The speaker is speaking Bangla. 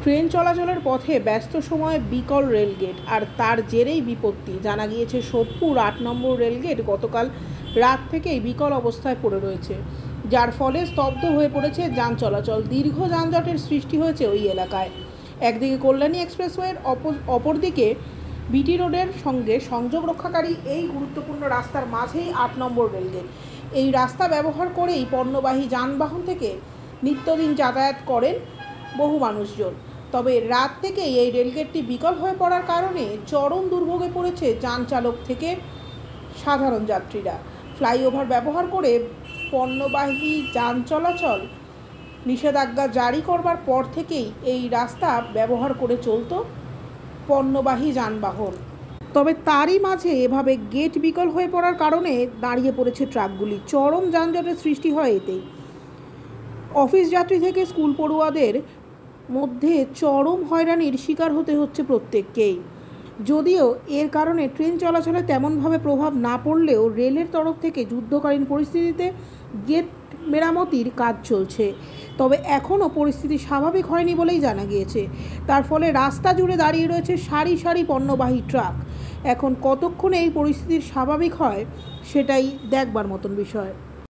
ট্রেন চলাচলের পথে ব্যস্ত সময়ে বিকল রেলগেট আর তার জেরেই বিপত্তি। জানা গিয়েছে সোদপুর ৮ নম্বর রেলগেট গতকাল রাত থেকেই বিকল অবস্থায় পড়ে রয়েছে, যার ফলে স্তব্ধ হয়ে পড়েছে যান চলাচল। দীর্ঘ যানজটের সৃষ্টি হয়েছে ওই এলাকায়। একদিকে কল্যাণী এক্সপ্রেসওয়ের, অপরদিকে বিটি রোডের সঙ্গে সংযোগ রক্ষাকারী এই গুরুত্বপূর্ণ রাস্তার মাঝেই ৮ নম্বর রেলগেট। এই রাস্তা ব্যবহার করেই পণ্যবাহী যানবাহন থেকে নিত্যদিন যাতায়াত করেন বহু মানুষজন। তবে রাত থেকেই এই রেলগেটটি বিকল হয়ে পড়ার কারণে চরম দুর্ভোগে পড়েছে যান চালক থেকে সাধারণ যাত্রীরা। ফ্লাইওভার ব্যবহার করে পণ্যবাহী যান চলাচল নিষেধাজ্ঞা জারি করবার পর থেকেই এই রাস্তা ব্যবহার করে চলত পণ্যবাহী যানবাহন। তবে তারই মাঝে এভাবে গেট বিকল হয়ে পড়ার কারণে দাঁড়িয়ে পড়েছে ট্রাকগুলি। চরম যানজটের সৃষ্টি হয় এতেই। অফিস যাত্রী থেকে স্কুল পড়ুয়াদের মধ্যে চরম হয়রানির শিকার হতে হচ্ছে প্রত্যেককেই। যদিও এর কারণে ট্রেন চলাচলে তেমনভাবে প্রভাব না পড়লেও রেলের তরফ থেকে যুদ্ধকালীন পরিস্থিতিতে গেট মেরামতির কাজ চলছে। তবে এখনও পরিস্থিতি স্বাভাবিক হয়নি বলেই জানা গিয়েছে। তার ফলে রাস্তা জুড়ে দাঁড়িয়ে রয়েছে সারি সারি পণ্যবাহী ট্রাক। এখন কতক্ষণে এই পরিস্থিতির স্বাভাবিক হয় সেটাই দেখবার মতন বিষয়।